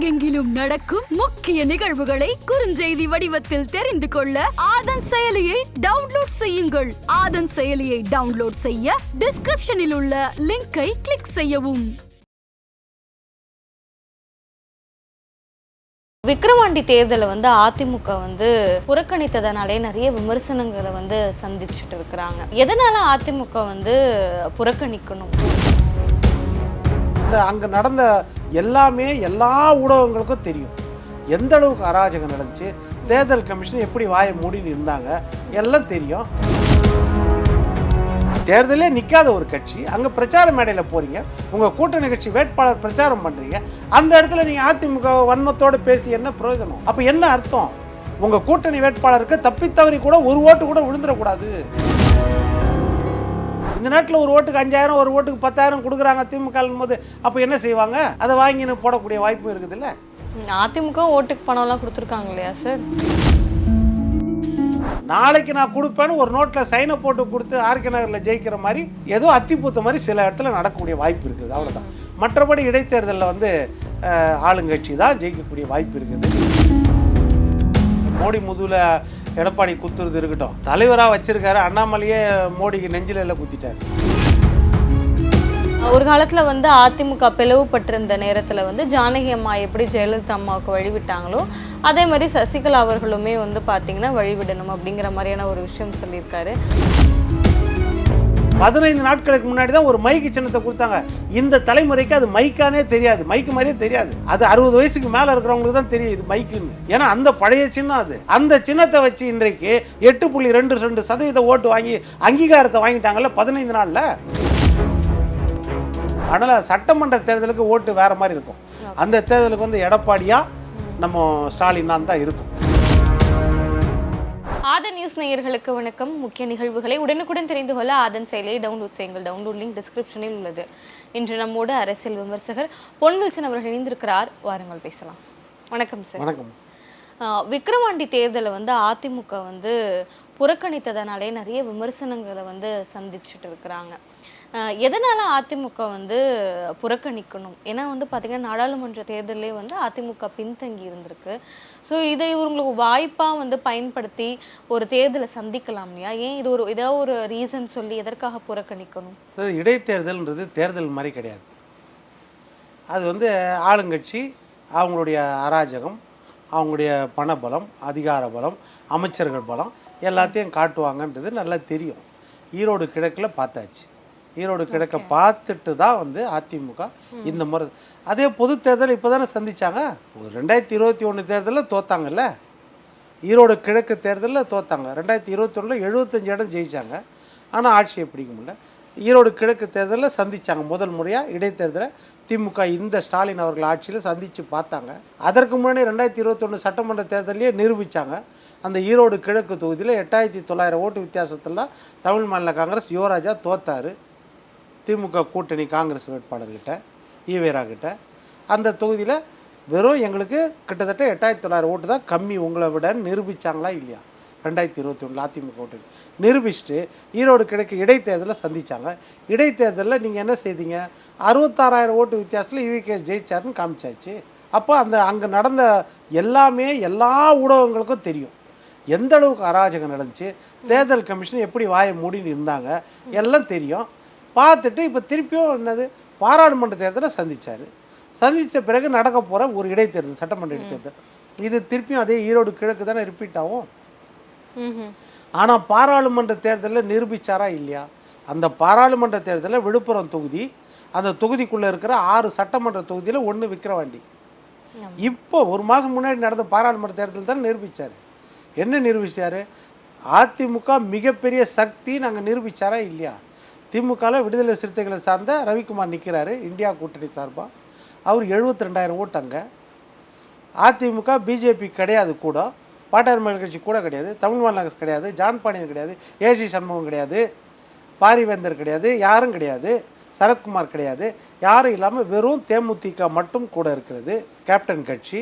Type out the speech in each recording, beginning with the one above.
உலகெங்கிலும் நடக்கும் முக்கிய நிகழ்வுகளை குறுஞ்செய்தி வடிவத்தில் தெரிந்து கொள்ள ஆதன் செயலியை டவுன்லோட் செய்யுங்கள். ஆதன் செயலியை டவுன்லோட் செய்ய டிஸ்கிரிப்ஷனில் உள்ள லிங்கை கிளிக் செய்யவும். விக்கிரவாண்டி தேர்தலை அதிமுக புறக்கணித்ததனாலே நிறைய விமர்சனங்களை சந்திச்சுட்டு இருக்கிறாங்க. எதனால அதிமுக புறக்கணிக்கணும்? அங்க நடந்த எல்லாமே எல்லா ஊடகங்களுக்கும் தெரியும். எந்த அளவுக்கு அராஜகம் நடந்துச்சு, தேர்தல் கமிஷன் எப்படி வாயை மூடின்னு இருந்தாங்க, எல்லாம் தெரியும். தேர்தலே நிற்காத ஒரு கட்சி அங்கே பிரச்சார மேடையில் போறீங்க, உங்கள் கூட்டணி கட்சி வேட்பாளர் பிரச்சாரம் பண்ணுறீங்க. அந்த இடத்துல நீங்கள் அதிமுக வன்மத்தோடு பேசி என்ன பிரயோஜனம்? அப்போ என்ன அர்த்தம்? உங்கள் கூட்டணி வேட்பாளருக்கு தப்பித்தவறி கூட ஒரு ஓட்டு கூட விழுந்துடக்கூடாது. இந்த நாட்டில் ஒரு ஓட்டுக்கு 5000, ஒரு ஓட்டுக்கு 10,000 கொடுக்குறாங்க திமுக போது, அப்போ என்ன செய்வாங்க? அதை வாங்கின்னு போடக்கூடிய வாய்ப்பு இருக்குது இல்லை? அதிமுக ஓட்டுக்கு பணம்லாம் கொடுத்துருக்காங்க இல்லையா சார்? நாளைக்கு நான் கொடுப்பேன்னு ஒரு நோட்டில் சைனை போட்டு கொடுத்து ஆர்கே நகரில் ஜெயிக்கிற மாதிரி ஏதோ அத்திப்பூத்த மாதிரி சில இடத்துல நடக்கக்கூடிய வாய்ப்பு இருக்குது, அவ்வளோதான். மற்றபடி இடைத்தேர்தலில் ஆளுங்கட்சி தான் ஜெயிக்கக்கூடிய வாய்ப்பு இருக்குது. மோடி முதுல எடப்பாடி குத்துறது இருக்கட்டும், தலைவராக வச்சிருக்காரு. அண்ணாமலையே மோடிக்கு நெஞ்சில குத்திட்டாரு. ஒரு காலத்தில் அதிமுக பிளவுபட்டிருந்த நேரத்தில் ஜானகி அம்மா எப்படி ஜெயலலிதா அம்மாவுக்கு வழிவிட்டாங்களோ அதே மாதிரி சசிகலா அவர்களுமே பார்த்தீங்கன்னா வழிவிடணும் அப்படிங்கிற மாதிரியான ஒரு விஷயம் சொல்லியிருக்காரு. 15 நாட்களுக்கு முன்னாடி தான் ஒரு மைக்கு சின்னத்தை கொடுத்தாங்க. இந்த தலைமுறைக்கு அது மைக்கானே தெரியாது, மைக்கு மாதிரியே தெரியாது. அது 60 வயசுக்கு மேலே இருக்கிறவங்களுக்கு தான் தெரியும் இது மைக்குன்னு. ஏன்னா அந்த பழைய சின்னம் அது. அந்த சின்னத்தை வச்சு இன்றைக்கு 8.22% ஓட்டு வாங்கி அங்கீகாரத்தை வாங்கிட்டாங்கல்ல 15 நாளில். அதனால் சட்டமன்ற தேர்தலுக்கு ஓட்டு வேற மாதிரி இருக்கும். அந்த தேர்தலுக்கு எடப்பாடியா நம்ம ஸ்டாலின் தான் இருக்கும். ஆதன் நியூஸ் நேயர்களுக்கு வணக்கம். முக்கிய நிகழ்வுகளை உடனுக்குடன் தெரிந்து கொள்ள ஆதன் செயலியை டவுன்லோட் செய்யுங்கள். டவுன்லோட் லிங்க் டிஸ்கிரிப்ஷனில் உள்ளது. இன்று நம்மோடு அரசியல் விமர்சகர் பொன் வில்சன் அவர்கள் இணைந்திருக்கிறார். வாருங்கள் பேசலாம். வணக்கம் சார். வணக்கம். விக்கிரவாண்டி தேர்தலை அதிமுக புறக்கணித்ததனாலே நிறைய விமர்சனங்களை சந்திச்சுட்டு இருக்கிறாங்க. எதனால அதிமுக புறக்கணிக்கணும்? ஏன்னா பார்த்தீங்கன்னா நாடாளுமன்ற தேர்தலே அதிமுக பின்தங்கி இருந்திருக்கு. ஸோ இதை இவங்களுக்கு வாய்ப்பாக பயன்படுத்தி ஒரு தேர்தலை சந்திக்கலாம் இல்லையா? ஏன் இது ஏதாவது ஒரு ரீசன் சொல்லி எதற்காக புறக்கணிக்கணும்? இடைத்தேர்தல்ன்றது தேர்தல் மாதிரி கிடையாது. அது ஆளுங்கட்சி அவங்களுடைய அராஜகம், அவங்களுடைய பணபலம், அதிகார பலம், அமைச்சர்கள் பலம் எல்லாத்தையும் காட்டுவாங்கன்றது நல்லா தெரியும். ஈரோடு கிழக்கில் பார்த்தாச்சு. ஈரோடு கிழக்க பார்த்துட்டு தான் அதிமுக இந்த முறை அதே பொது தேர்தல் இப்போ தானே சந்தித்தாங்க. 2021 தேர்தலில் தோத்தாங்கல்ல. ஈரோடு கிழக்கு தேர்தலில் தோத்தாங்க. 2021 75 இடம் ஜெயித்தாங்க. ஆனால் ஆட்சியை பிடிக்க முடியல. ஈரோடு கிழக்கு தேர்தலில் சந்தித்தாங்க. முதல் முறையாக இடைத்தேர்தலை திமுக இந்த ஸ்டாலின் அவர்கள் ஆட்சியில் சந்தித்து பார்த்தாங்க. அதற்கு முன்னாடி 2021 சட்டமன்ற தேர்தலையே நிரூபித்தாங்க. அந்த ஈரோடு கிழக்கு தொகுதியில் 8900 ஓட்டு வித்தியாசத்தில் தான் தமிழ் மாநில காங்கிரஸ் யுவராஜா தோத்தார். திமுக கூட்டணி காங்கிரஸ் வேட்பாளர்கிட்ட ஈவேரா கிட்ட. அந்த தொகுதியில் வெறும் எங்களுக்கு கிட்டத்தட்ட 8900 ஓட்டு தான் கம்மி உங்களை விட நிரூபித்தாங்களா இல்லையா? 2021 அதிமுக கூட்டணி நிரூபிச்சுட்டு ஈரோடு கிழக்கு இடைத்தேர்தலில் சந்தித்தாங்க. இடைத்தேர்தலில் நீங்கள் என்ன செய்தீங்க? 66000 ஓட்டு வித்தியாசத்தில் ஈவிகே ஜெயிச்சாருன்னு காமிச்சாச்சு. அப்போ அங்கே நடந்த எல்லாமே எல்லா ஊடகங்களுக்கும் தெரியும். எந்த அளவுக்கு அராஜகம் நடந்துச்சு, தேர்தல் கமிஷன் எப்படி வாயை மூடின்னு இருந்தாங்க, எல்லாம் தெரியும். பார்த்துட்டு இப்போ திருப்பியும் என்னது பாராளுமன்ற தேர்தலை சந்தித்தார். சந்தித்த பிறகு நடக்க போகிற ஒரு இடைத்தேர்தல், சட்டமன்ற இடைத்தேர்தல், இது திருப்பியும் அதே ஈரோடு கிழக்கு தானே ரிப்பீட் ஆகும். ஆனால் பாராளுமன்ற தேர்தலில் நிரூபித்தாரா இல்லையா? அந்த பாராளுமன்ற தேர்தலில் விழுப்புரம் தொகுதி, அந்த தொகுதிக்குள்ளே இருக்கிற 6 சட்டமன்ற தொகுதியில் 1 விக்கிரவாண்டி. இப்போ ஒரு மாதம் முன்னாடி நடந்த பாராளுமன்ற தேர்தல் தான் நிரூபித்தார். என்ன நிரூபித்தார்? அதிமுக மிகப்பெரிய சக்தி நாங்கள் நிரூபித்தாரா இல்லையா? திமுகவில் விடுதலை சிறுத்தைகளை சார்ந்த ரவிக்குமார் நிற்கிறாரு இந்தியா கூட்டணி சார்பாக. அவர் 72000 ஓட்டு. அங்கே அதிமுக பிஜேபி கிடையாது, கூட பாட்டாளி மக்கள் கட்சி கூட கிடையாது, தமிழ் மாநில காங்கிரஸ் கிடையாது, ஜான் பாண்டியன் கிடையாது, ஏசி சண்முகம் கிடையாது, பாரிவேந்தர் கிடையாது, யாரும் கிடையாது, சரத்குமார் கிடையாது, யாரும் இல்லாமல் வெறும் தேமுதிக மட்டும் கூட இருக்கிறது கேப்டன் கட்சி.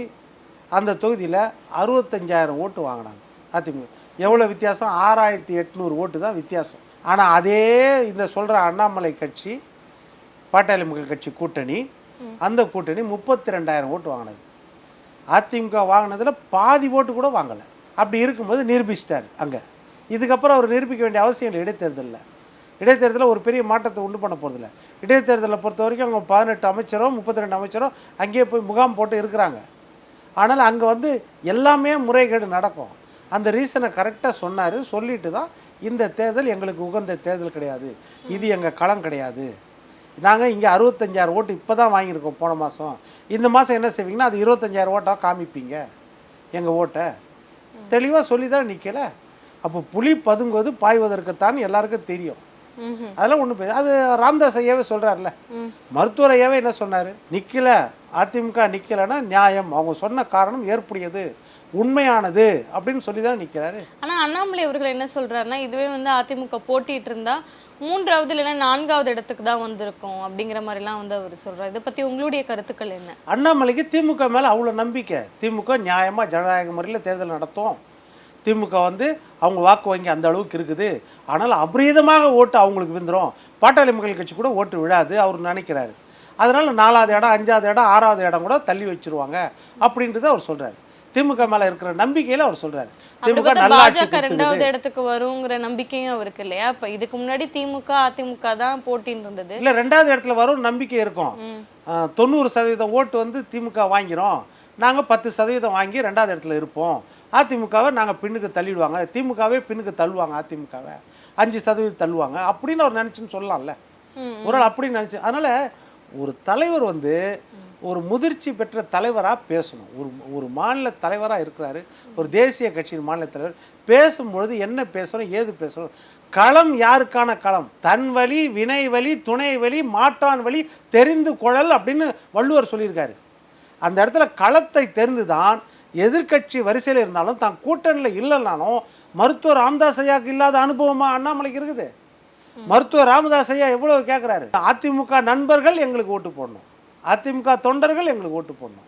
அந்த தொகுதியில் 65000 ஓட்டு வாங்கினாங்க அதிமுக. எவ்வளோ வித்தியாசம்? 6800 ஓட்டு தான் வித்தியாசம். ஆனால் அதே இந்த சொல்கிற அண்ணாமலை கட்சி, பாட்டாளி மக்கள் கட்சி கூட்டணி, அந்த கூட்டணி 32000 ஓட்டு வாங்கினது. அதிமுக வாங்கினதில் பாதி ஓட்டு கூட வாங்கலை. அப்படி இருக்கும்போது நிரூபிச்சிட்டார் அங்கே. இதுக்கப்புறம் அவர் நிரூபிக்க வேண்டிய அவசியம் இல்லை. இடைத்தேர்தலில் ஒரு பெரிய மாற்றத்தை உண்டு பண்ண போகிறதில்ல. இடைத்தேர்தலை பொறுத்த வரைக்கும் அவங்க 18 அமைச்சரோ 32 அமைச்சரோ அங்கேயே போய் முகாம் போட்டு இருக்கிறாங்க. ஆனால் அங்கே வந்து எல்லாமே முறைகேடு நடக்கும். அந்த ரீசனை கரெக்டாக சொன்னார். சொல்லிட்டு தான் இந்த தேர்தல் எங்களுக்கு உகந்த தேர்தல் கிடையாது, இது எங்கள் களம் கிடையாது, நாங்கள் இங்கே 65,000 ஓட்டு இப்போ தான் வாங்கியிருக்கோம் போன மாதம், இந்த மாதம் என்ன செய்வீங்கன்னா அது 25,000 ஓட்டாக காமிப்பீங்க எங்கள் ஓட்டை, தெளிவாக சொல்லி தான் நிற்கலை. அப்போ புலி பதுங்குவது பாய்வதற்குத்தான் எல்லாருக்கும் தெரியும். அதெல்லாம் ஒன்றும் பேச. அது ராமதாஸ் ஐயாவே சொல்கிறார்ல, மருத்துவர் ஐயாவே என்ன சொன்னார், நிற்கலை அதிமுக நிற்கலைன்னா நியாயம், அவங்க சொன்ன காரணம் ஏற்புடையது, உண்மையானது அப்படின்னு சொல்லி தான் நிற்கிறாரு. ஆனால் அண்ணாமலை அவர்கள் என்ன சொல்கிறாருன்னா, இதுவே வந்து அதிமுக போட்டிட்டு இருந்தா 3வது இல்லைன்னா 4வது இடத்துக்கு தான் வந்திருக்கும் அப்படிங்கிற மாதிரிலாம் வந்து அவர் சொல்கிறார். இதை பற்றி உங்களுடைய கருத்துக்கள் என்ன? அண்ணாமலைக்கு திமுக மேலே அவ்வளோ நம்பிக்கை. திமுக நியாயமாக ஜனநாயக முறையில் தேர்தல் நடத்தும், திமுக வந்து அவங்க வாக்கு வங்கி அந்த அளவுக்கு இருக்குது, ஆனால் அபரீதமாக ஓட்டு அவங்களுக்கு விழுந்துடும், பாட்டாளி மக்கள் கட்சி கூட ஓட்டு விழாது அவர் நினைக்கிறாரு. அதனால் 4வது இடம் 5வது இடம் 6வது இடம் கூட தள்ளி வச்சிருவாங்க அப்படின்றது அவர் சொல்கிறார். திமுக மேலே இருக்கிற நம்பிக்கையில் அவர் சொல்கிறார். திமுக பாஜக 2வது இடத்துக்கு வருங்கிற நம்பிக்கையும் அவருக்கு இல்லையா? இப்போ இதுக்கு முன்னாடி திமுக அதிமுக தான் போட்டின்னு இருந்தது. இல்லை 2வது இடத்துல வரும் நம்பிக்கை இருக்கும். 90% ஓட்டு வந்து திமுக வாங்கிறோம், நாங்கள் 10% வாங்கி 2வது இடத்துல இருப்போம், அதிமுகவை நாங்கள் பின்னுக்கு தள்ளிடுவாங்க, திமுகவே பின்னுக்கு தள்ளுவாங்க, அதிமுகவை 5% தள்ளுவாங்க அப்படின்னு அவர் நினச்சின்னு சொல்லலாம்ல. ஒரு ஆள் அப்படின்னு நினச்சி. அதனால் ஒரு தலைவர் வந்து ஒரு முதிர்ச்சி பெற்ற தலைவராக பேசணும். ஒரு மாநில தலைவராக இருக்கிறாரு, ஒரு தேசிய கட்சியின் மாநில தலைவர், பேசும்பொழுது என்ன பேசணும் ஏது பேசணும், களம் யாருக்கான களம், தன் வழி வினை வழி துணை வழி மாற்றான் வழி தெரிந்து கொள்ளல் அப்படின்னு வள்ளுவர் சொல்லியிருக்காரு. அந்த இடத்துல களத்தை தெரிந்து தான் எதிர்கட்சி வரிசையில் இருந்தாலும் தான் கூட்டணியில் இல்லைனாலும் மருத்துவர் ராமதாஸ் ஐயாவுக்கு இல்லாத அனுபவமாக அண்ணாமலைக்கு இருக்குது. மருத்துவர் ராமதாஸ் ஐயா எவ்வளோ கேட்குறாரு, அதிமுக நண்பர்கள் எங்களுக்கு ஓட்டு போடணும், அதிமுக தொண்டர்கள் எங்களுக்கு ஓட்டு போடணும்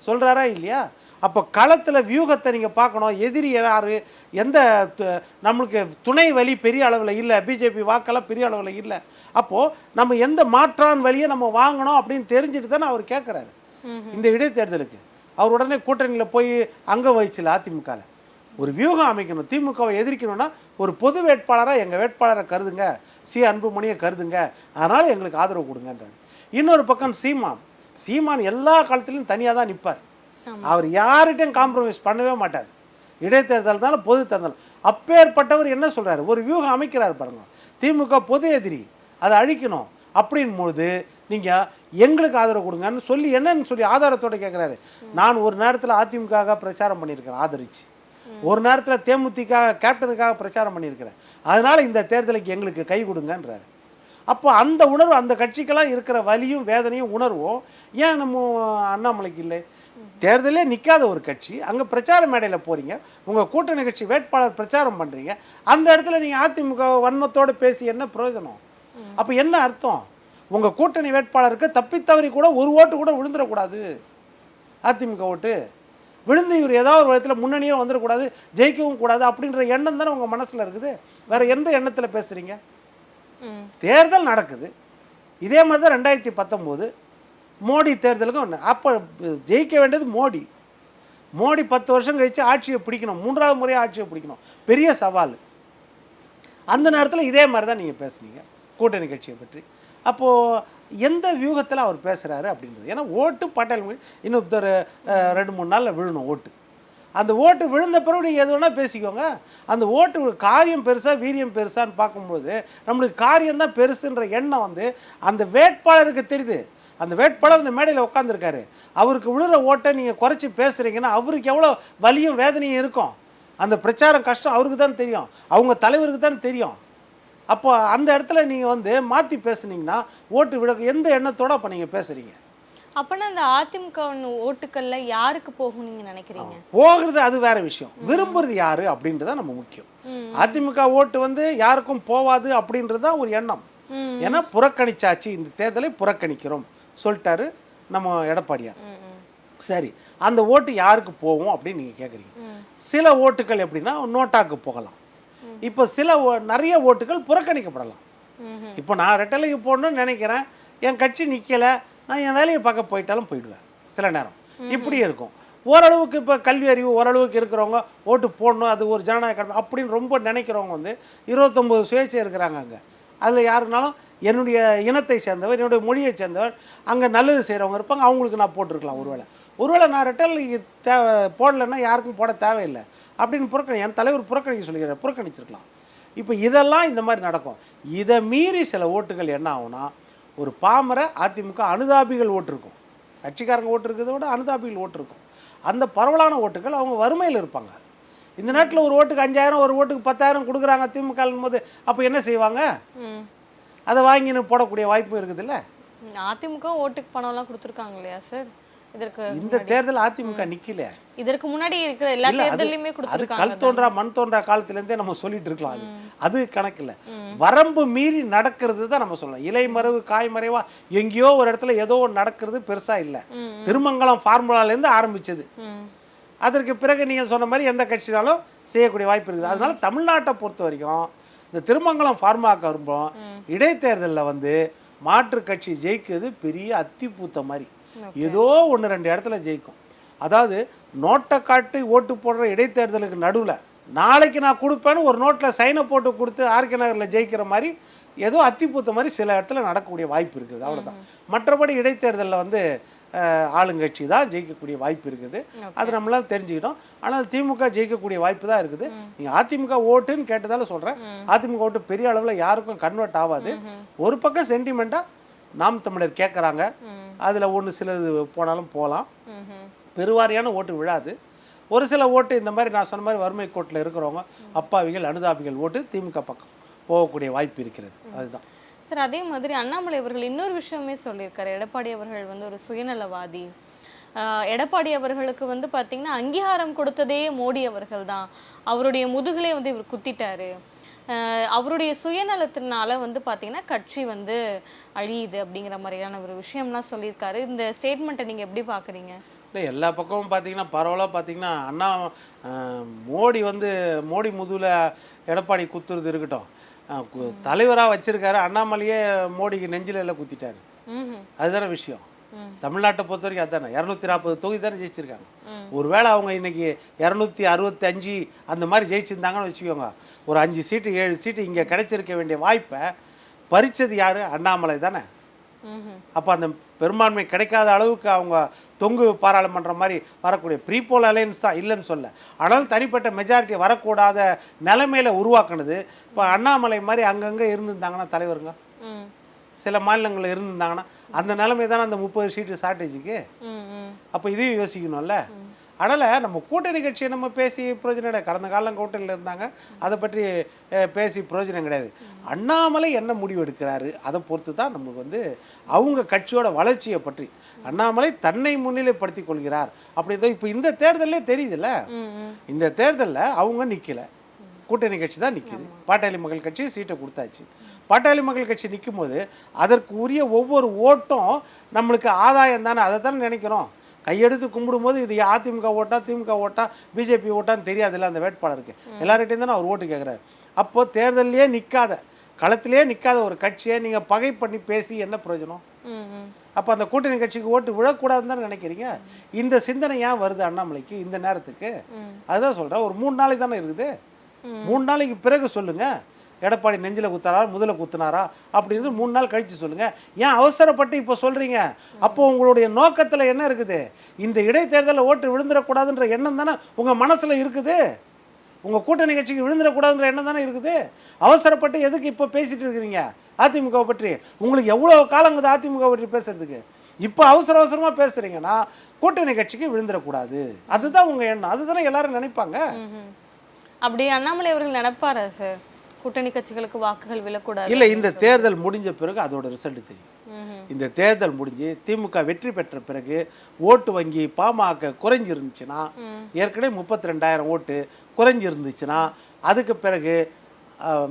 சொல்கிறாரா இல்லையா? அப்போ களத்தில் வியூகத்தை நீங்கள் பார்க்கணும். எதிரி யார், எந்த நம்மளுக்கு துணை வழி பெரிய அளவில் இல்லை, பிஜேபி வாக்கெல்லாம் பெரிய அளவில் இல்லை, அப்போது நம்ம எந்த மாற்றான் வழியை நம்ம வாங்கணும் அப்படின்னு தெரிஞ்சுட்டு தானே அவர் கேட்குறாரு. இந்த இடைத்தேர்தலுக்கு அவர் உடனே கூட்டணியில் போய் அங்கே வகிச்சில்ல. அதிமுகவில் ஒரு வியூகம் அமைக்கணும். திமுகவை எதிர்க்கணும்னா ஒரு பொது வேட்பாளராக எங்கள் வேட்பாளரை கருதுங்க, அன்புமணியை கருதுங்க, அதனால் எங்களுக்கு ஆதரவு கொடுங்கன்றார். இன்னொரு பக்கம் சீமான் எல்லா காலத்திலையும் தனியாக தான் நிற்பார். அவர் யார்கிட்டையும் காம்ப்ரமைஸ் பண்ணவே மாட்டார். இடைத்தேர்தல் தானே பொது தேர்தல். அப்பேற்பட்டவர் என்ன சொல்கிறார், ஒரு வியூகம் அமைக்கிறார் பாருங்க, திமுக பொது எதிரி, அதை அழிக்கணும் அப்படின்போது நீங்கள் எங்களுக்கு ஆதரவு கொடுங்கன்னு சொல்லி என்னன்னு சொல்லி ஆதாரத்தோடு கேட்குறாரு. நான் ஒரு நேரத்தில் அதிமுக பிரச்சாரம் பண்ணியிருக்கிறேன் ஆதரிச்சு, ஒரு நேரத்தில் தேமுதிக கேப்டனுக்காக பிரச்சாரம் பண்ணியிருக்கிறேன், அதனால் இந்த தேர்தலுக்கு எங்களுக்கு கை கொடுங்கன்றார். அப்போ அந்த உணர்வு அந்த கட்சிக்கெல்லாம் இருக்கிற வலியும் வேதனையும் உணர்வும் ஏன் நம்ம அண்ணாமலைக்கு இல்லை? தேர்தலே நிற்காத ஒரு கட்சி, அங்கே பிரச்சார மேடையில் போகிறீங்க, உங்கள் கூட்டணி கட்சி வேட்பாளர் பிரச்சாரம் பண்ணுறீங்க, அந்த இடத்துல நீங்கள் அதிமுக வன்மத்தோடு பேசி என்ன பிரயோஜனம்? அப்போ என்ன அர்த்தம்? உங்கள் கூட்டணி வேட்பாளருக்கு தப்பித்தவறி கூட ஒரு ஓட்டு கூட விழுந்துடக்கூடாது, அதிமுக ஓட்டு விழுந்து இவர் ஏதாவது ஒரு விதத்தில் முன்னணியும் வந்துடக்கூடாது, ஜெயிக்கவும் கூடாது அப்படின்ற எண்ணம் தானே உங்கள் மனசில் இருக்குது. வேறு எந்த எண்ணத்தில் பேசுகிறீங்க? தேர்தல் நடக்குது. இதே மாதிரி தான் 2019 மோடி தேர்தலுக்கும். அப்போ ஜெயிக்க வேண்டியது மோடி 10 வருஷம் கழித்து ஆட்சியை பிடிக்கணும், 3வது முறையாக ஆட்சியை பிடிக்கணும், பெரிய சவால். அந்த நேரத்தில் இதே மாதிரி தான் நீங்கள் பேசுனீங்க கூட்டணி கட்சியை பற்றி. அப்போது எந்த வியூகத்தில் அவர் பேசுகிறாரு அப்படின்றது. ஏன்னா ஓட்டு பாட்டாளி இன்னும் 2-3 நாளில் விழணும் ஓட்டு. அந்த ஓட்டு விழுந்த பிறகு நீங்கள் எது வேணால் பேசிக்கோங்க. அந்த ஓட்டு காரியம் பெருசா வீரியம் பெருசான்னு பார்க்கும்போது நம்மளுக்கு காரியம்தான் பெருசுன்ற எண்ணம் வந்து அந்த வேட்பாளருக்கு தெரியுது. அந்த வேட்பாளர் அந்த மேடையில் உட்காந்துருக்காரு, அவருக்கு விழுற ஓட்டை நீங்கள் குறைச்சி பேசுகிறீங்கன்னா அவருக்கு எவ்வளோ வலியும் வேதனையும் இருக்கும். அந்த பிரச்சாரம் கஷ்டம் அவருக்கு தான் தெரியும், அவங்க தலைவருக்கு தான் தெரியும். அப்போ அந்த இடத்துல நீங்கள் வந்து மாற்றி பேசுனீங்கன்னா ஓட்டு விட எந்த எண்ணத்தோடு அப்போ நீங்கள் பேசுகிறீங்க? அப்பனா அந்த அதிமுக ஓட்டுக்கள்ல யாருக்கு போகும் நீங்க நினைக்கிறீங்க? போகிறது அது வேற விஷயம், விரும்புறது யாரு அப்படின்றத நம்ம முக்கியம். அதிமுக ஓட்டு வந்து யாருக்கும் போவாது அப்படின்றத ஒரு எண்ணம். ஏன்னா புறக்கணிச்சாச்சு, இந்த தேர்தலை புறக்கணிக்கிறோம் சொல்லிட்டாரு நம்ம எடப்பாடியார். சரி, அந்த ஓட்டு யாருக்கு போகும் அப்படின்னு நீங்க கேட்குறீங்க. சில ஓட்டுகள் எப்படின்னா நோட்டாக்கு போகலாம். இப்போ நிறைய ஓட்டுகள் புறக்கணிக்கப்படலாம். இப்போ நான் ரெட்டலைக்கு போடணும்னு நினைக்கிறேன், என் கட்சி நிற்கலை, நான் என் வேலையை பார்க்க போயிட்டாலும் போயிடுவேன் சில நேரம். இப்படி இருக்கும். ஓரளவுக்கு இப்போ கல்வி அறிவு ஓரளவுக்கு இருக்கிறவங்க ஓட்டு போடணும், அது ஒரு ஜனநாயக கடமை அப்படின்னு ரொம்ப நினைக்கிறவங்க வந்து 29 சுயேட்சை இருக்கிறாங்க அங்கே. அதில் யாருனாலும் என்னுடைய இனத்தை சேர்ந்தவர், என்னுடைய மொழியை சேர்ந்தவர், அங்கே நல்லது செய்கிறவங்க இருப்பாங்க, அவங்களுக்கு நான் போட்டிருக்கலாம். ஒருவேளை நான் ரெட்டல் போடலைன்னா யாருக்கும் போட தேவையில்லை அப்படின்னு என் தலைவர் புறக்கணிக்க சொல்லிக்கிறார், புறக்கணிச்சிருக்கலாம். இப்போ இதெல்லாம் இந்த மாதிரி நடக்கும். இதை மீறி சில ஓட்டுகள் என்ன ஆகும்னா, ஒரு பாமர அதிமுக அனுதாபிகள் ஓட்டு இருக்கும், கட்சிக்காரங்க ஓட்டு இருக்கிறத விட அனுதாபிகள் ஓட்டு இருக்கும். அந்த பரவலான ஓட்டுகள் அவங்க வறுமையில் இருப்பாங்க. இந்த நாட்டில் ஒரு ஓட்டுக்கு 5000 ஒரு ஓட்டுக்கு 10,000 கொடுக்குறாங்க திமுக போது, அப்போ என்ன செய்வாங்க? அதை வாங்கின்னு போடக்கூடிய வாய்ப்பு இருக்குது இல்லை? அதிமுக ஓட்டுக்கு பணம்லாம் கொடுத்துருக்காங்க இல்லையா சார்? இதற்கு இந்த தேர்தல் அதிமுக நிக்கல, இதற்கு முன்னாடி இருக்கிற எல்லா தேர்தலையுமே கொடுத்துருக்காங்க. கல் தோன்றா மண் தோன்றா காலத்திலேருந்தே நம்ம சொல்லிட்டு இருக்கலாம். அது கணக்கு இல்லை, வரம்பு மீறி நடக்கிறது தான் நம்ம சொல்லலாம். இலைமறைவு காய்மறைவா எங்கேயோ ஒரு இடத்துல ஏதோ நடக்கிறது பெருசா இல்லை. திருமங்கலம் ஃபார்முலாலேருந்து ஆரம்பிச்சது. அதற்கு பிறகு நீங்கள் சொன்ன மாதிரி எந்த கட்சினாலும் செய்யக்கூடிய வாய்ப்பு இருக்குது. அதனால தமிழ்நாட்டை பொறுத்த வரைக்கும் இந்த திருமங்கலம் ஃபார்முலாவுக்கு வரும்போது இடைத்தேர்தலில் வந்து மாற்று கட்சி ஜெயிக்கிறது பெரிய அத்திப்பூத்த மாதிரி, ஏதோ 1-2 இடத்துல ஜெயிக்கும். அதாவது நோட்டை காட்டி ஓட்டு போடுற இடைத்தேர்தலுக்கு நடுவில் நாளைக்கு நான் கொடுப்பேன்னு ஒரு நோட்டில் சைனை போட்டு கொடுத்து ஆர்கே நகரில் ஜெயிக்கிற மாதிரி ஏதோ அத்திப்பூத்த மாதிரி சில இடத்துல நடக்கக்கூடிய வாய்ப்பு இருக்குது, அவ்வளோதான். மற்றபடி இடைத்தேர்தலில் வந்து ஆளுங்கட்சி தான் ஜெயிக்கக்கூடிய வாய்ப்பு இருக்குது, அது நம்மளால் தெரிஞ்சுக்கிட்டோம். ஆனால் திமுக ஜெயிக்கக்கூடிய வாய்ப்பு தான் இருக்குது. நீங்கள் அதிமுக ஓட்டுன்னு கேட்டதால சொல்கிறேன், அதிமுக ஓட்டு பெரிய அளவில் யாருக்கும் கன்வெர்ட் ஆகாது. ஒரு பக்கம் சென்டிமெண்ட்டாக நாம் தமிழர் கேட்குறாங்க, அதில் ஒன்று சிலது போனாலும் போகலாம், பெருவாரியான ஓட்டு விழாது. ஒரு சில ஓட்டு இந்த மாதிரி நான் சொன்ன மாதிரி வறுமை கோட்டில் இருக்கிறவங்க, அப்பாவிகள் அனுதாபிகள் ஓட்டு திமுக பக்கம் போகக்கூடிய வாய்ப்பு இருக்கிறது. அதுதான் சார். அதே மாதிரி அண்ணாமலை அவர்கள் இன்னொரு விஷயமே சொல்லியிருக்காரு, எடப்பாடி அவர்கள் வந்து ஒரு சுயநலவாதி. எடப்பாடி அவர்களுக்கு வந்து பார்த்தீங்கன்னா அங்கீகாரம் கொடுத்ததே மோடி அவர்கள் தான், அவருடைய முதுகிலே வந்து இவர் குத்திட்டாரு, அவருடைய சுயநலத்தினால வந்து பார்த்தீங்கன்னா கட்சி வந்து அழியுது அப்படிங்கிற மாதிரியான ஒரு விஷயம்லாம் சொல்லியிருக்காரு. இந்த ஸ்டேட்மெண்ட்டை நீங்கள் எப்படி பார்க்குறீங்க? இல்லை, எல்லா பக்கமும் பார்த்தீங்கன்னா பரவலாக பார்த்தீங்கன்னா மோடி வந்து மோடி முதுகில் எடப்பாடி குத்துறது இருக்கட்டும், தலைவராக வச்சிருக்காரு, அண்ணாமலையே மோடிக்கு நெஞ்சில எல்லாம் குத்திட்டாரு. அதுதானே விஷயம். தமிழ்நாட்டை பொறுத்த வரைக்கும் அதுதானே 240 தொகுதி தானே ஜெயிச்சிருக்காங்க. ஒருவேளை அவங்க இன்னைக்கு 265 அந்த மாதிரி ஜெயிச்சிருந்தாங்கன்னு வச்சுக்கோங்க, ஒரு 5 சீட்டு 7 சீட்டு இங்கே கிடைச்சிருக்க வேண்டிய வாய்ப்பை பறிச்சது யாரு? அண்ணாமலை தானே. அப்போ அந்த பெரும்பான்மை கிடைக்காத அளவுக்கு அவங்க தொங்கு பாராளுமன்றம் மாதிரி வரக்கூடிய ப்ரீபோல் அலையன்ஸ் தான், இல்லைன்னு சொல்ல. ஆனாலும் தனிப்பட்ட மெஜாரிட்டி வரக்கூடாத நிலைமையில உருவாக்குனது. இப்போ அண்ணாமலை மாதிரி அங்கங்கே இருந்திருந்தாங்கன்னா தலைவருங்க, சில மாநிலங்களில் இருந்திருந்தாங்கன்னா அந்த நிலைமை தானே அந்த 30 சீட்டு ஷார்ட்டேஜுக்கு. அப்போ இதையும் யோசிக்கணும்ல. அதனால் நம்ம கூட்டணி கட்சியை நம்ம பேசி பிரயோஜனம் கிடையாது. கடந்த காலம் கூட்டணியில் இருந்தாங்க, அதை பற்றி பேசி பிரயோஜனம் கிடையாது. அண்ணாமலை என்ன முடிவு எடுக்கிறாரு அதை பொறுத்து தான் நமக்கு வந்து அவங்க கட்சியோட வளர்ச்சியை பற்றி. அண்ணாமலை தன்னை முன்னிலைப்படுத்தி கொள்கிறார் அப்படிதான் இப்போ இந்த தேர்தலே தெரியுதுல்ல. இந்த தேர்தலில் அவங்க நிற்கல, கூட்டணி கட்சி தான் நிற்கிது. பாட்டாளி மக்கள் கட்சி சீட்டை கொடுத்தாச்சு. பாட்டாளி மக்கள் கட்சி நிற்கும் போது அதற்கு உரிய ஒவ்வொரு ஓட்டும் நம்மளுக்கு ஆதாயம் தானே, அதை தானே நினைக்கிறோம். கையெடுத்து கும்பிடும்போது இது அதிமுக ஓட்டா திமுக ஓட்டா பிஜேபி ஓட்டான்னு தெரியாதுல்ல அந்த வேட்பாளருக்கு. எல்லார்கிட்டையும் தானே அவர் ஓட்டு கேட்குறாரு. அப்போது தேர்தலையே நிற்காத, களத்திலே நிற்காத ஒரு கட்சியை நீங்கள் பகை பண்ணி பேசி என்ன பிரயோஜனம்? அப்போ அந்த கூட்டணி கட்சிக்கு ஓட்டு விழக்கூடாதுன்னு தானே நினைக்கிறீங்க. இந்த சிந்தனை ஏன் வருது அண்ணாமலைக்கு இந்த நேரத்துக்கு? அதுதான் சொல்கிறேன். ஒரு 3 நாளைக்கு தானே இருக்குது. 3 நாளைக்கு பிறகு சொல்லுங்கள், எடப்பாடி நெஞ்சில் குத்துனாரா முதல்ல குத்துனாரா அப்படின்னு 3 நாள் கழித்து சொல்லுங்கள். ஏன் அவசரப்பட்டு இப்போ சொல்கிறீங்க? அப்போது உங்களுடைய நோக்கத்தில் என்ன இருக்குது? இந்த இடைத்தேர்தலில் ஓட்டு விழுந்துடக்கூடாதுன்ற எண்ணம் தானே உங்கள் மனசில் இருக்குது. உங்கள் கூட்டணி கட்சிக்கு விழுந்துடக்கூடாதுன்ற எண்ணம் தானே இருக்குது. அவசரப்பட்டு எதுக்கு இப்போ பேசிகிட்டு இருக்கிறீங்க அதிமுகவை பற்றி? உங்களுக்கு எவ்வளோ காலங்குது அதிமுக பற்றி பேசுறதுக்கு? இப்போ அவசரமாக பேசுகிறீங்கன்னா கூட்டணி கட்சிக்கு விழுந்துடக்கூடாது, அதுதான் உங்கள் எண்ணம். அதுதானே எல்லாரும் நினைப்பாங்க. அப்படி அண்ணாமலை அவர்கள் நினைப்பாரா சார், கூட்டணி கட்சிகளுக்கு வாக்குகள் விழக்கூடாது? இல்லை, இந்த தேர்தல் முடிஞ்ச பிறகு அதோட ரிசல்ட் தெரியும். இந்த தேர்தல் முடிஞ்சு திமுக வெற்றி பெற்ற பிறகு ஓட்டு வங்கி பாமக குறைஞ்சிருந்துச்சுன்னா, ஏற்கனவே 32,000 ஓட்டு குறைஞ்சிருந்துச்சுன்னா, அதுக்கு பிறகு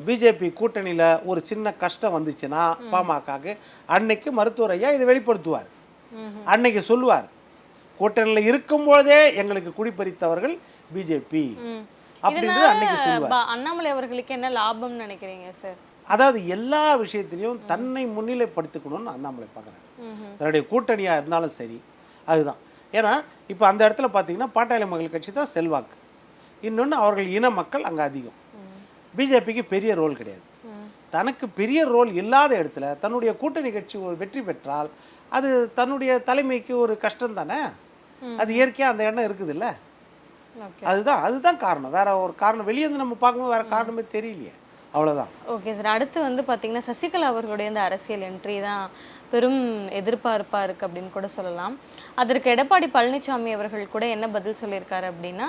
பிஜேபி கூட்டணியில் ஒரு சின்ன கஷ்டம் வந்துச்சுன்னா பாமகக்கு, அன்னைக்கு மருத்துவர் ஐயா இதை வெளிப்படுத்துவார். அன்னைக்கு சொல்லுவார், கூட்டணியில் இருக்கும்போதே எங்களுக்கு குடிப்பறித்தவர்கள் பிஜேபி. அண்ணாமலை அவர்களுக்கு என்ன லாபம் நினைக்கிறீங்க சார்? அதாவது எல்லா விஷயத்திலையும் தன்னை முன்னிலைப்படுத்திக்கணும்னு அண்ணாமலை பார்க்குறாரு. தன்னுடைய கூட்டணியாக இருந்தாலும் சரி, அதுதான். ஏன்னா இப்போ அந்த இடத்துல பார்த்தீங்கன்னா பாட்டாளி மக்கள் கட்சி தான் செல்வாக்கு. இன்னொன்று அவர்கள் இன மக்கள் அங்கே அதிகம். பிஜேபிக்கு பெரிய ரோல் கிடையாது. தனக்கு பெரிய ரோல் இல்லாத இடத்துல தன்னுடைய கூட்டணி கட்சி ஒரு வெற்றி பெற்றால் அது தன்னுடைய தலைமைக்கு ஒரு கஷ்டம் தானே. அது இயற்கையாக அந்த எண்ணம் இருக்குதுல்ல. அதுதான் காரணம். வேற ஒரு காரணம் வெளியே இருந்து நம்ம பார்க்கும்போது வேற காரணமே தெரியலையே, அவ்வளோதான். Okay sir. அடுத்து வந்து பார்த்தீங்கன்னா சசிகலா அவர்களுடைய இந்த அரசியல் என்ட்ரி தான் பெரும் எதிர்பார்ப்பாக இருக்குது அப்படின்னு கூட சொல்லலாம். அதற்கு எடப்பாடி பழனிசாமி அவர்கள் கூட என்ன பதில் சொல்லியிருக்காரு அப்படின்னா,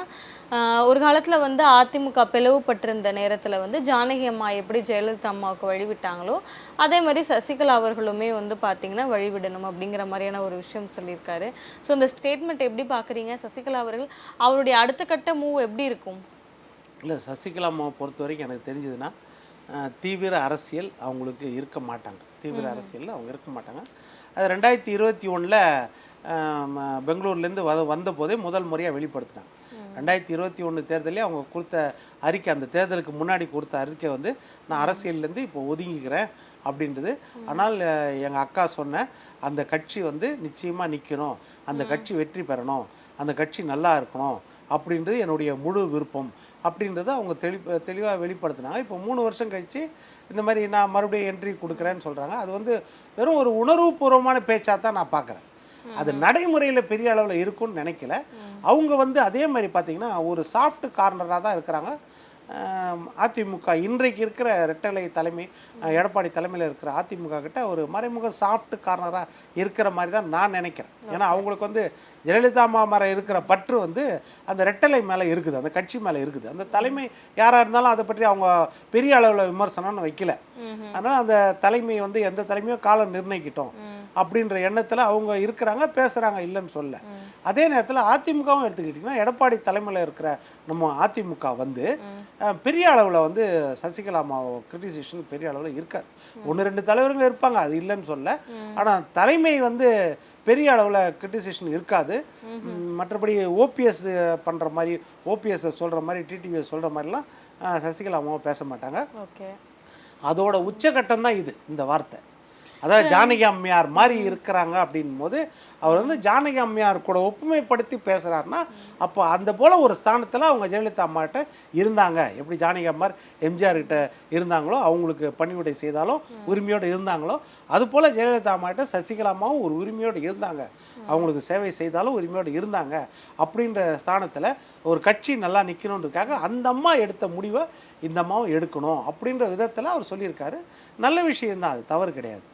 ஒரு காலத்தில் வந்து அதிமுக பிளவுபட்டிருந்த நேரத்தில் வந்து ஜானகி அம்மா எப்படி ஜெயலலிதா அம்மாவுக்கு வழிவிட்டாங்களோ அதே மாதிரி சசிகலா அவர்களுமே வந்து பார்த்தீங்கன்னா வழிவிடணும் அப்படிங்கிற மாதிரியான ஒரு விஷயம் சொல்லியிருக்காரு. ஸோ இந்த ஸ்டேட்மெண்ட் எப்படி பார்க்குறீங்க? சசிகலா அவர்கள் அவருடைய அடுத்த கட்ட மூவ் எப்படி இருக்கும்? இல்லை, சசிகலா அம்மாவை பொறுத்த வரைக்கும் எனக்கு தெரிஞ்சதுன்னா தீவிர அரசியல் அவங்களுக்கு இருக்க மாட்டாங்க. தீவிர அரசியலில் அவங்க இருக்க மாட்டாங்க. அது 2021 பெங்களூர்லேருந்து வந்த போதே முதல் முறையாக வெளிப்படுத்தினாங்க. 2021 தேர்தலே அவங்க கொடுத்த அறிக்கை, அந்த தேர்தலுக்கு முன்னாடி கொடுத்த அறிக்கை வந்து நான் அரசியல்லேருந்து இப்போ ஒதுங்கிக்கிறேன் அப்படின்றது. ஆனால் எங்கள் அக்கா சொன்ன அந்த கட்சி வந்து நிச்சயமாக நிற்கணும், அந்த கட்சி வெற்றி பெறணும், அந்த கட்சி நல்லா இருக்கணும் அப்படின்றது என்னுடைய முழு விருப்பம் அப்படின்றத அவங்க தெளிவாக வெளிப்படுத்தினாங்க. இப்போ 3 வருஷம் கழித்து இந்த மாதிரி நான் மறுபடியும் என்ட்ரி கொடுக்குறேன்னு சொல்கிறாங்க. அது வந்து வெறும் ஒரு உணர்வுபூர்வமான பேச்சாக தான் நான் பார்க்குறேன். அது நடைமுறையில் பெரிய அளவில் இருக்கும்னு நினைக்கல. அவங்க வந்து அதே மாதிரி பார்த்திங்கன்னா ஒரு சாஃப்ட் கார்னராக தான் இருக்கிறாங்க. அதிமுக இன்றைக்கு இருக்கிற ரெட்டலை தலைமை எடப்பாடி தலைமையில் இருக்கிற அதிமுக கிட்ட ஒரு மறைமுக சாஃப்ட் கார்னராக இருக்கிற மாதிரி தான் நான் நினைக்கிறேன். ஏன்னா அவங்களுக்கு வந்து ஜெயலலிதா அம்மா மேலே இருக்கிற பற்று வந்து அந்த ரெட்டலை மேலே இருக்குது, அந்த கட்சி மேலே இருக்குது. அந்த தலைமை யாராக இருந்தாலும் அதை பற்றி அவங்க பெரிய அளவில் விமர்சனம்னு வைக்கல. அதனால் அந்த தலைமை வந்து எந்த தலைமையும் காலம் நிர்ணயிக்கிட்டோம் அப்படின்ற எண்ணத்தில் அவங்க இருக்கிறாங்க, பேசுகிறாங்க, இல்லைன்னு சொல்ல. அதே நேரத்தில் அதிமுகவும் எடுத்துக்கிட்டிங்கன்னா எடப்பாடி தலைமையில் இருக்கிற நம்ம அதிமுக வந்து பெரிய அளவில் வந்து சசிகலா அம்மாவை கிரிட்டிசேஷன் பெரிய அளவில் இருக்காது. 1-2 தலைவர்கள் இருப்பாங்க, அது இல்லைன்னு சொல்ல. ஆனால் தலைமை வந்து பெரிய அளவில் கிரிட்டிசேஷன் இருக்காது. மற்றபடி ஓபிஎஸ் பண்ணுற மாதிரி, ஓபிஎஸ் சொல்கிற மாதிரி, டிடிவி சொல்கிற மாதிரிலாம் சசிகலா அம்மாவை பேச மாட்டாங்க. ஓகே, அதோட உச்சகட்டம் தான் இது, இந்த வார்த்தை. அதாவது ஜானகி அம்மையார் மாதிரி இருக்கிறாங்க அப்படின் போது அவர் வந்து ஜானகி அம்மையார் கூட ஒப்புமைப்படுத்தி பேசுகிறாருன்னா அப்போ அந்த போல் ஒரு ஸ்தானத்தில் அவங்க ஜெயலலிதா அம்மாட்ட இருந்தாங்க. எப்படி ஜானகி அம்மார் எம்ஜிஆர் கிட்ட இருந்தாங்களோ, அவங்களுக்கு பணிவிடை செய்தாலும் உரிமையோடு இருந்தாங்களோ, அதுபோல் ஜெயலலிதா அம்மாட்ட சசிகலா அம்மாவும் ஒரு உரிமையோடு இருந்தாங்க, அவங்களுக்கு சேவை செய்தாலும் உரிமையோடு இருந்தாங்க. அப்படின்ற ஸ்தானத்தில் ஒரு கட்சி நல்லா நிற்கணுன்றதுக்காக அந்த அம்மா எடுத்த முடிவை இந்த அம்மாவும் எடுக்கணும் அப்படின்ற விதத்தில் அவர் சொல்லியிருக்காரு. நல்ல விஷயம்தான், அது தவறு கிடையாது.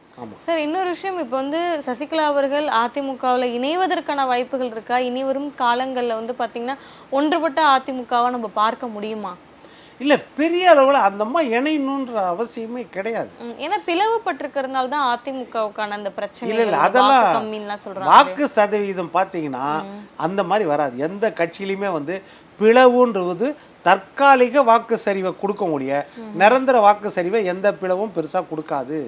சார், இன்னொரு விஷயம், இப்போ வந்து சசிகலா அவர்கள் அதிமுகவில் இணைவதற்கான வாய்ப்புகள் இருக்கா? இனி வரும் காலங்களில் வந்து பார்த்தீங்கன்னா ஒன்றுபட்ட அதிமுகவை நம்ம பார்க்க முடியுமா? இல்லை, பெரிய அளவில் அந்த அம்மா இணையணுன்ற அவசியமே கிடையாது. ஏன்னா பிளவுபட்டிருக்கிறதுனால தான் அதிமுகவுக்கான அந்த பிரச்சனை. இல்லை, அதெல்லாம் கம்மின்னுலாம் சொல்கிறாங்க. வாக்கு சதவீதம் பார்த்தீங்கன்னா அந்த மாதிரி வராது. எந்த கட்சியிலையுமே வந்து பிளவுன்றது தற்காலிக வாக்கு சரிவை கொடுக்க முடிய, நிரந்தர வாக்கு சரிவை எந்த பிளவும் பெருசாக கொடுக்காது.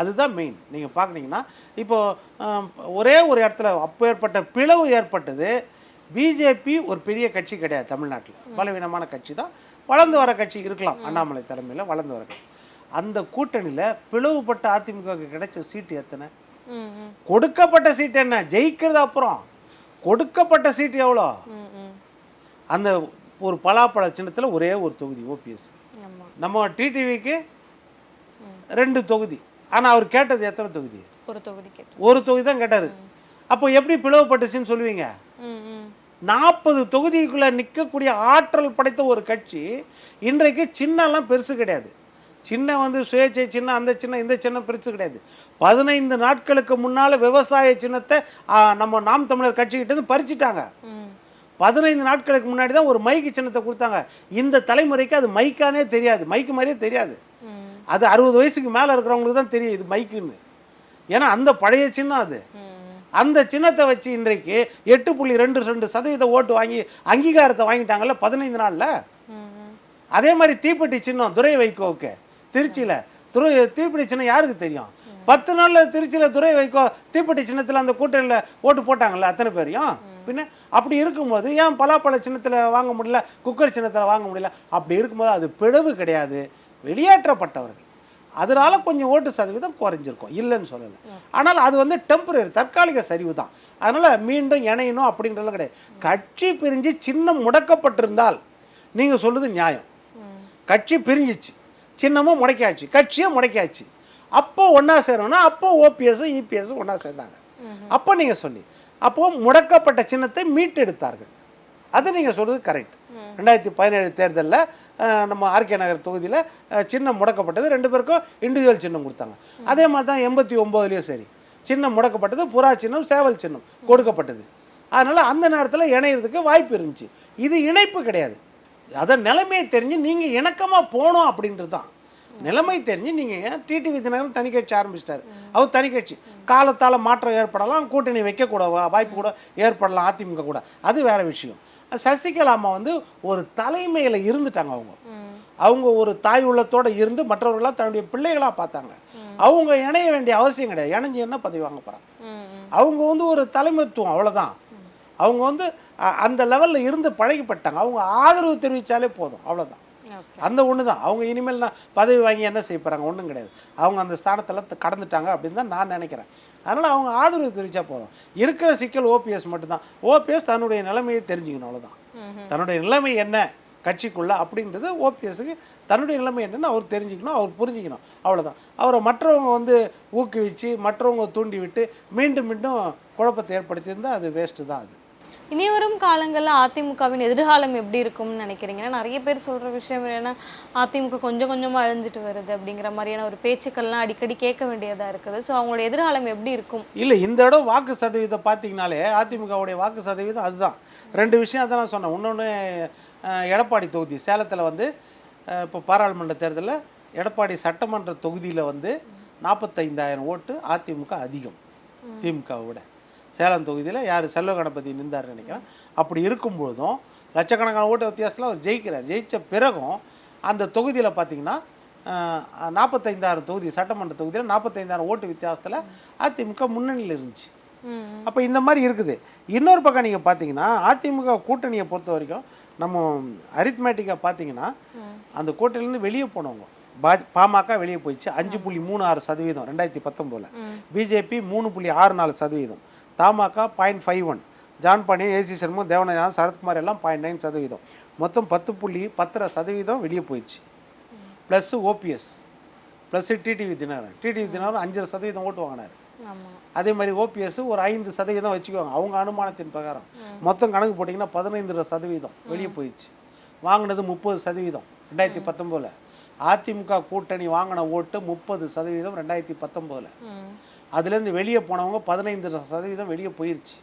அதுதான் மெயின். நீங்கள் பார்க்குறீங்கன்னா இப்போது ஒரே ஒரு இடத்துல அப்போ ஏற்பட்ட பிளவு ஏற்பட்டது. பிஜேபி ஒரு பெரிய கட்சி கிடையாது தமிழ்நாட்டில், பலவீனமான கட்சி தான், வளர்ந்து வர கட்சி இருக்கலாம், அண்ணாமலை தலைமையில் வளர்ந்து வர கட்சி. அந்த கூட்டணியில் பிளவுபட்ட அதிமுகவுக்கு கிடைச்ச சீட்டு எத்தனை? கொடுக்கப்பட்ட சீட்டு என்ன? ஜெயிக்கிறது அப்புறம் கொடுக்கப்பட்ட சீட்டு எவ்வளோ? அந்த ஒரு பலாப்பழ சின்னத்தில் ஒரே ஒரு தொகுதி ஓபிஎஸ். நம்ம டிடிவிக்கு 2 தொகுதி. ஆனால் அவர் கேட்டது எத்தனை தொகுதி? ஒரு தொகுதி தான் கேட்டார். அப்போ எப்படி பிளவுபட்டுச்சுன்னு சொல்லுவீங்க? 40 தொகுதிக்குள்ளே நிற்கக்கூடிய ஆற்றல் படைத்த ஒரு கட்சி இன்றைக்கு சின்னெல்லாம் பெருசு கிடையாது. சின்ன வந்து சுயேட்சை சின்ன, அந்த சின்ன, இந்த சின்னம் பெருசு கிடையாது. 15 நாட்களுக்கு முன்னால் விவசாய சின்னத்தை நம்ம நாம் தமிழர் கட்சிக்கிட்டேருந்து பறிச்சுட்டாங்க. 15 நாட்களுக்கு முன்னாடி தான் ஒரு மைக்கு சின்னத்தை கொடுத்தாங்க. இந்த தலைமுறைக்கு அது மைக்கானே தெரியாது, மைக்கு மாதிரியே தெரியாது. அது 60 வயசுக்கு மேலே இருக்கிறவங்களுக்கு தான் தெரியும் இது மைக்குன்னு. ஏன்னா அந்த பழைய சின்னம் அது. அந்த சின்னத்தை வச்சு இன்றைக்கு 8.22% ஓட்டு வாங்கி அங்கீகாரத்தை வாங்கிட்டாங்கல்ல 15 நாளில். அதே மாதிரி தீப்பெட்டி சின்னம் துரை வைகோவுக்கு திருச்சியில் தீப்பெட்டி சின்னம் யாருக்கு தெரியும்? 10 நாளில் திருச்சியில் துரை வைகோ தீப்பெட்டி சின்னத்தில் அந்த கூட்டணியில் ஓட்டு போட்டாங்கல்ல அத்தனை பேரையும். பின்ன அப்படி இருக்கும்போது ஏன் பலாப்பழ சின்னத்தில் வாங்க முடியல, குக்கர் சின்னத்தில் வாங்க முடியல? அப்படி இருக்கும்போது அது பிளவு கிடையாது, வெளியேற்றப்பட்டவர்கள். அதனால கொஞ்சம் ஓட்டு சதவீதம் குறைஞ்சிருக்கும், இல்லைன்னு சொல்லலை. ஆனால் அது வந்து டெம்பரரி, தற்காலிக சரிவு தான். அதனால் மீண்டும் இணையணும் அப்படின்றதுலாம் கிடையாது. கட்சி பிரிஞ்சு சின்னம் முடக்கப்பட்டிருந்தால் நீங்கள் சொல்லுது நியாயம். கட்சி பிரிஞ்சிச்சு, சின்னமும் முடக்கியாச்சு, கட்சியும் முடக்கியாச்சு, அப்போ ஒன்றா சேரணும்னா அப்போ ஓபிஎஸும் இபிஎஸும் ஒன்றா சேர்ந்தாங்க. அப்போ நீங்கள் சொன்னி அப்போது முடக்கப்பட்ட சின்னத்தை மீட்டெடுத்தார்கள். அது நீங்கள் சொல்கிறது கரெக்ட். 2017 தேர்தலில் நம்ம ஆர்கே நகர் தொகுதியில் சின்னம் முடக்கப்பட்டது, 2 பேருக்கும் இண்டிவிஜுவல் சின்னம் கொடுத்தாங்க. அதே மாதிரி தான் 89லேயும் சரி, சின்னம் முடக்கப்பட்டது, புறா சின்னம், சேவல் சின்னம் கொடுக்கப்பட்டது. அதனால் அந்த நேரத்தில் இணையிறதுக்கு வாய்ப்பு இருந்துச்சு. இது இணைப்பு கிடையாது. அதை நிலைமையை தெரிஞ்சு நீங்கள் இணக்கமாக போகணும் அப்படின்றது தான். நிலைமை தெரிஞ்சு நீங்கள் டிடிவி தினகரன் தனி கட்சி ஆரம்பிச்சிட்டாரு, அவர் தனி கட்சி, காலத்தால் மாற்றம் ஏற்படலாம், கூட்டணி வைக்கக்கூட வாய்ப்பு கூட ஏற்படலாம் அதிமுக கூட, அது வேற விஷயம். சசிகலா அம்மா வந்து ஒரு தலைமையில் இருந்துட்டாங்க. அவங்க ஒரு தாய் உள்ளத்தோடு இருந்து மற்றவர்களாக தன்னுடைய பிள்ளைகளாக பார்த்தாங்க. அவங்க இணைய வேண்டிய அவசியம் கிடையாது. இணைஞ்சு என்ன பதவி வாங்க போகிறாங்க? அவங்க வந்து ஒரு தலைமைத்துவம், அவ்வளோதான். அவங்க வந்து அந்த லெவலில் இருந்து பழகிப்பட்டாங்க. அவங்க ஆதரவு தெரிவித்தாலே போதும், அவ்வளோதான். அந்த ஒன்று தான். அவங்க இனிமேல் நான் பதவி வாங்கி என்ன செய்ய போகிறாங்க? ஒன்றும் கிடையாது. அவங்க அந்த ஸ்தானத்தில் கடந்துட்டாங்க அப்படின்னு தான் நான் நினைக்கிறேன். அதனால் அவங்க ஆதரவு தெரிவித்தா போதும். இருக்கிற சிக்கல் ஓபிஎஸ் மட்டும்தான். ஓபிஎஸ் தன்னுடைய நிலைமையை தெரிஞ்சுக்கணும், அவ்வளோதான். தன்னுடைய நிலைமை என்ன கட்சிக்குள்ளே அப்படின்றது ஓபிஎஸ்க்கு தன்னுடைய நிலைமை என்னன்னு அவர் தெரிஞ்சுக்கணும், அவர் புரிஞ்சிக்கணும், அவ்வளோதான். அவரை மற்றவங்க வந்து ஊக்குவிச்சு மற்றவங்க தூண்டி விட்டு மீண்டும் மீண்டும் குழப்பத்தை ஏற்படுத்தியிருந்தால் அது வேஸ்ட்டு தான். அது இனி வரும் காலங்களில் அதிமுகவின் எதிர்காலம் எப்படி இருக்கும்னு நினைக்கிறீங்க? நிறைய பேர் சொல்கிற விஷயம் என்னன்னா, அதிமுக கொஞ்சம் கொஞ்சமாக அழிஞ்சிட்டு வருது அப்படிங்கிற மாதிரியான ஒரு பேச்சுக்கள்லாம் அடிக்கடி கேட்க வேண்டியதாக இருக்குது. ஸோ அவங்களோட எதிர்காலம் எப்படி இருக்கும்? இல்லை, இந்த இடம் வாக்கு சதவீதம் பார்த்தீங்கனாலே அதிமுகவுடைய வாக்கு சதவீதம் அதுதான். 2 விஷயம் அதான் நான் சொன்னேன். இன்னொன்று எடப்பாடி தொகுதி சேலத்தில் வந்து இப்போ பாராளுமன்ற தேர்தலில் எடப்பாடி சட்டமன்ற தொகுதியில் வந்து 45,000 ஓட்டு அதிமுக அதிகம் திமுகவை விட. சேலம் தொகுதியில் யார் செல்வ கணபதி நின்றார் நினைக்கிறேன். அப்படி இருக்கும்பொழுதும் லட்சக்கணக்கான ஓட்டு வித்தியாசத்தில் அவர் ஜெயிக்கிறார். ஜெயித்த பிறகும் அந்த தொகுதியில் பார்த்தீங்கன்னா 45,000 தொகுதி சட்டமன்ற தொகுதியில் 45,000 ஓட்டு வித்தியாசத்தில் அதிமுக முன்னணியில் இருந்துச்சு. அப்போ இந்த மாதிரி இருக்குது. இன்னொரு பக்கம் நீங்கள் பார்த்தீங்கன்னா அதிமுக கூட்டணியை பொறுத்த வரைக்கும் நம்ம அரித்மேட்டிக்காக பார்த்தீங்கன்னா அந்த கூட்டணியிலேருந்து வெளியே போனவங்க பாமக வெளியே போயிடுச்சு 5.36%. 2019 பிஜேபி 3.64%, தமாக 0.51%, ஜான் பாண்டியன், ஏசி சண்முகம், தேவநாயகம், சரத்குமார் எல்லாம் 0.9%. மொத்தம் 10.10% வெளியே போயிடுச்சு. Plus OPS plus TTV Dhinakaran 5% ஓட்டு வாங்கினார். அதே மாதிரி ஓபிஎஸ் ஒரு 5% வச்சுக்குவாங்க அவங்க அனுமானத்தின் பிரகாரம். மொத்தம் கணக்கு போட்டிங்கன்னா 15% வெளியே போயிடுச்சு. வாங்கினது 30% 2019. அதிமுக கூட்டணி வாங்கின ஓட்டு 30% 2019. அதுலேருந்து வெளியே போனவங்க 15% வெளியே போயிடுச்சு.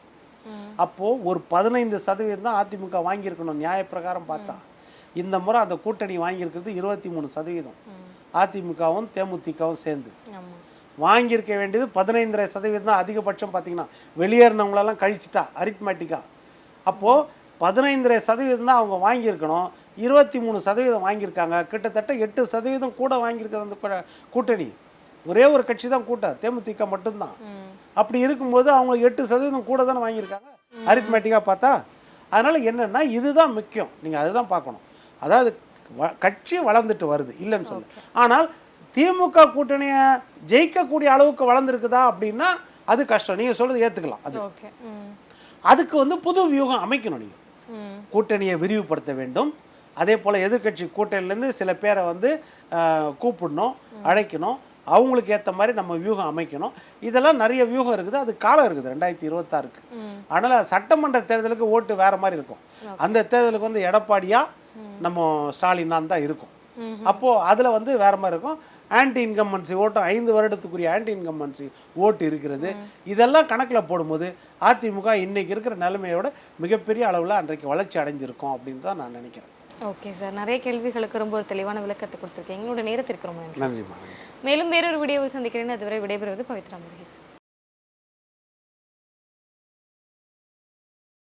அப்போது ஒரு 15% தான் அதிமுக வாங்கியிருக்கணும் நியாயப்பிரகாரம் பார்த்தா. இந்த முறை அந்த கூட்டணி வாங்கியிருக்கிறது 23%. அதிமுகவும் தேமுதிகவும் சேர்ந்து வாங்கியிருக்க வேண்டியது 15% தான். அதிகபட்சம் பார்த்தீங்கன்னா வெளியேறினவங்களெல்லாம் கழிச்சிட்டா அரித்மேட்டிக்கா. அப்போது 15% தான் அவங்க வாங்கியிருக்கணும். 23% வாங்கியிருக்காங்க. கிட்டத்தட்ட 8% கூட வாங்கியிருக்கிறது அந்த கூட்டணி. ஒரே ஒரு கட்சி தான் கூட்டம், தேமுதிக மட்டும்தான். அப்படி இருக்கும்போது அவங்க 8% கூட தானே வாங்கியிருக்காங்க அரித்மேட்டிக்காக பார்த்தா. அதனால் என்னென்னா இதுதான் முக்கியம், நீங்கள் அதுதான் பார்க்கணும். அதாவது கட்சி வளர்ந்துட்டு வருது இல்லைன்னு சொல்லு. ஆனால் திமுக கூட்டணியை ஜெயிக்கக்கூடிய அளவுக்கு வளர்ந்துருக்குதா அப்படின்னா அது கஷ்டம். நீங்கள் சொல்கிறது ஏற்றுக்கலாம். அது அதுக்கு வந்து புது வியூகம் அமைக்கணும். நீங்கள் கூட்டணியை விரிவுபடுத்த வேண்டும். அதே போல் எதிர்கட்சி கூட்டணியிலேருந்து சில பேரை வந்து கூப்பிடணும், அழைக்கணும். அவங்களுக்கு ஏற்ற மாதிரி நம்ம வியூகம் அமைக்கணும். இதெல்லாம் நிறைய வியூகம் இருக்குது. அது காலம் இருக்குது 2026க்கு. அதனால் சட்டமன்ற தேர்தலுக்கு ஓட்டு வேறு மாதிரி இருக்கும். அந்த தேர்தலுக்கு வந்து எடப்பாடியா நம்ம ஸ்டாலினான் தான் இருக்கும். அப்போது அதில் வந்து வேறு மாதிரி இருக்கும். ஆன்டி இன்கம்பன்சி ஓட்டம் 5 வருடத்துக்குரிய ஆன்டி இன்கம்பன்சி ஓட்டு இருக்கிறது. இதெல்லாம் கணக்கில் போடும்போது அதிமுக இன்றைக்கி இருக்கிற நிலைமையோட மிகப்பெரிய அளவில் அன்றைக்கு வளர்ச்சி அடைஞ்சிருக்கும் அப்படின்னு தான் நான் நினைக்கிறேன். ஓகே சார், நிறைய கேள்விகளுக்கு ரொம்ப ஒரு தெளிவான விளக்கத்தை கொடுத்துருக்கீங்க. எங்களோட நேரத்திற்கு ரொம்ப நன்றி. நன்றி. மேலும் வேறொரு வீடியோவில் சந்திக்கிறேன்னு அதுவரை விடைபெறுவது பவித்ரா முருகேசன்.